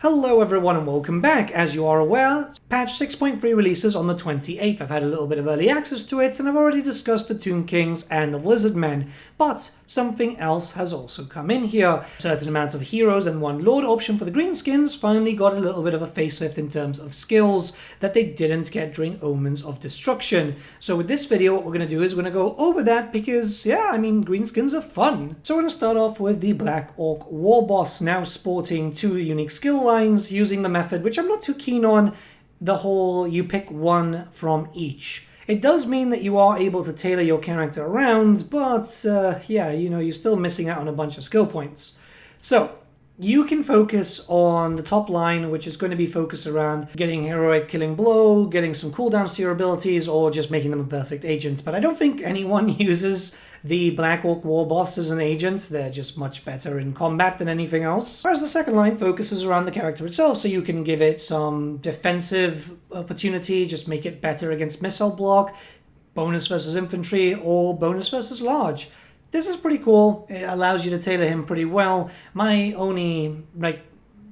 Hello everyone and welcome back. As you are aware, patch 6.3 releases on the 28th. I've had a little bit of early access to it and I've already discussed the Greenkins and the Lizardmen, but something else has also come in here. A certain amount of heroes and one lord option for the Greenskins finally got a little bit of a facelift in terms of skills that they didn't get during Omens of Destruction. So with this video, what we're going to do is we're going to go over that because, yeah, I mean, Greenskins are fun. So we're going to start off with the Black Orc War Boss, now sporting two unique skill lines using the method, which I'm not too keen on, the whole you pick one from each. It does mean that you are able to tailor your character around, but yeah, you know, you're still missing out on a bunch of skill points. So you can focus on the top line, which is going to be focused around getting heroic killing blow, getting some cooldowns to your abilities, or just making them a perfect agent. But I don't think anyone uses the Black Orc War Boss as an agent. They're just much better in combat than anything else. Whereas the second line focuses around the character itself, so you can give it some defensive opportunity, just make it better against missile block, bonus versus infantry, or bonus versus large. This is pretty cool. It allows you to tailor him pretty well. My only,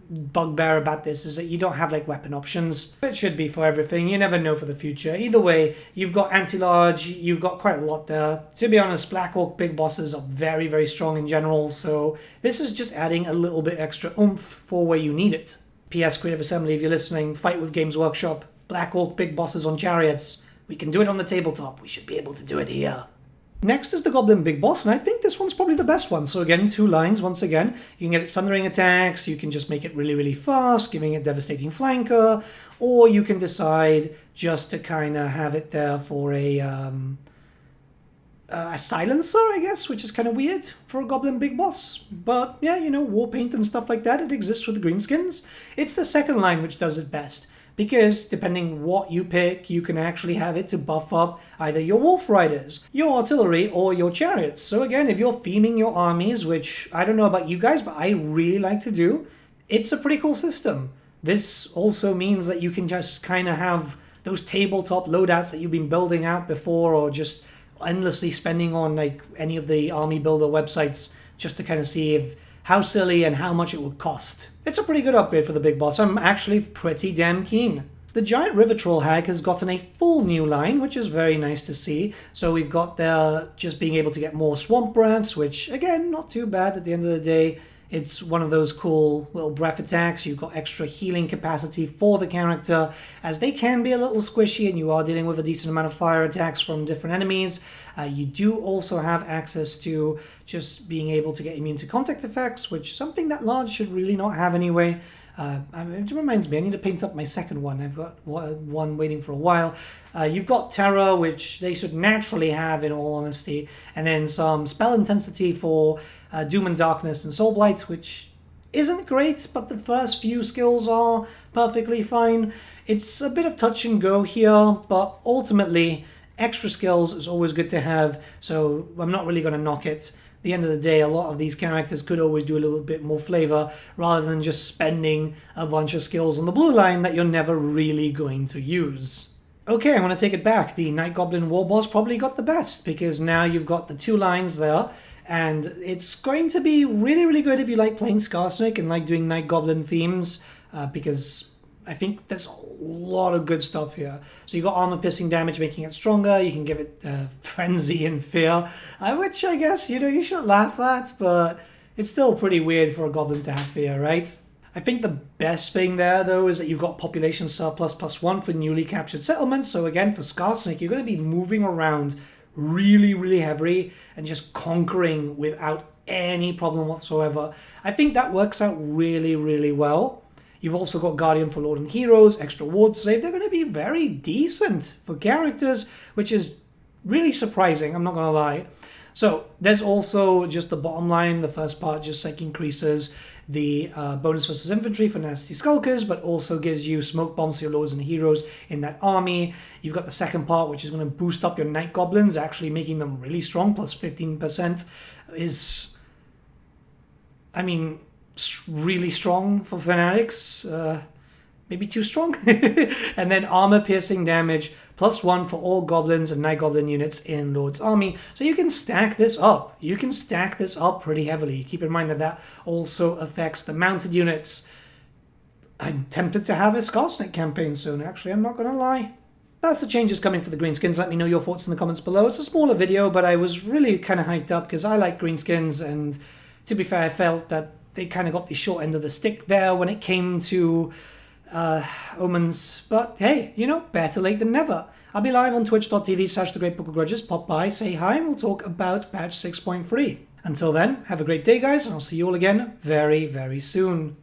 bugbear about this is that you don't have, weapon options. It should be for everything. You never know for the future. Either way, you've got anti-large, you've got quite a lot there. To be honest, Black Orc Big Bosses are very, very strong in general, so this is just adding a little bit extra oomph for where you need it. PS Creative Assembly, if you're listening, fight with Games Workshop. Black Orc Big Bosses on chariots. We can do it on the tabletop. We should be able to do it here. Next is the Goblin Big Boss, and I think this one's probably the best one. So again, two lines once again. You can get it sundering attacks, you can just make it really, really fast, giving it devastating flanker, or you can decide just to kind of have it there for a silencer, I guess, which is kind of weird for a Goblin Big Boss. But yeah, you know, war paint and stuff like that, it exists with the Greenskins. It's the second line which does it best, because depending what you pick, you can actually have it to buff up either your Wolf Riders, your artillery, or your chariots. So again, if you're theming your armies, which I don't know about you guys, but I really like to do, it's a pretty cool system. This also means that you can just kind of have those tabletop loadouts that you've been building out before, or just endlessly spending on any of the army builder websites just to kind of see how silly and how much it would cost. It's a pretty good upgrade for the Big Boss. I'm actually pretty damn keen. The Giant River Troll Hag has gotten a full new line, which is very nice to see. So we've got there just being able to get more Swamp Breaths, which again, not too bad at the end of the day. It's one of those cool little breath attacks. You've got extra healing capacity for the character, as they can be a little squishy and you are dealing with a decent amount of fire attacks from different enemies. You do also have access to just being able to get immune to contact effects, which is something that large should really not have anyway. It reminds me, I need to paint up my second one. I've got one waiting for a while. You've got Terror, which they should naturally have in all honesty, and then some spell intensity for Doom and Darkness and Soul Blight, which isn't great, but the first few skills are perfectly fine. It's a bit of touch and go here, but ultimately extra skills is always good to have, so I'm not really going to knock it. At the end of the day, a lot of these characters could always do a little bit more flavor rather than just spending a bunch of skills on the blue line that you're never really going to use. Okay, I'm going to take it back. The Night Goblin War Boss probably got the best, because now you've got the two lines there, and it's going to be really, really good if you like playing Skarsnik and like doing Night Goblin themes, because I think there's a lot of good stuff here. So you got armor piercing damage, making it stronger. You can give it frenzy and fear, which I guess, you know, you shouldn't laugh at, but it's still pretty weird for a goblin to have fear, right? I think the best thing there, though, is that you've got population surplus +1 for newly captured settlements. So again, for Skarsnik, you're going to be moving around really, really heavily and just conquering without any problem whatsoever. I think that works out really, really well. You've also got Guardian for Lord and Heroes, extra ward save. They're going to be very decent for characters, which is really surprising, I'm not going to lie. So there's also just the bottom line. The first part just increases the bonus versus infantry for nasty skulkers, but also gives you smoke bombs for your lords and heroes in that army. You've got the second part, which is going to boost up your night goblins, actually making them really strong, plus 15% is, I mean, really strong for fanatics, maybe too strong. And then armor piercing damage +1 for all goblins and night goblin units in Lord's army. So you can stack this up. You can stack this up pretty heavily. Keep in mind that that also affects the mounted units. I'm tempted to have a Skarsnik campaign soon, actually, I'm not going to lie. That's the changes coming for the Greenskins. Let me know your thoughts in the comments below. It's a smaller video, but I was really kind of hyped up because I like Greenskins, and to be fair, I felt that they kind of got the short end of the stick there when it came to omens. But hey, you know, better late than never. I'll be live on twitch.tv/thegreatbookofgrudges. Pop by, say hi, and we'll talk about patch 6.3. Until then, have a great day, guys, and I'll see you all again very, very soon.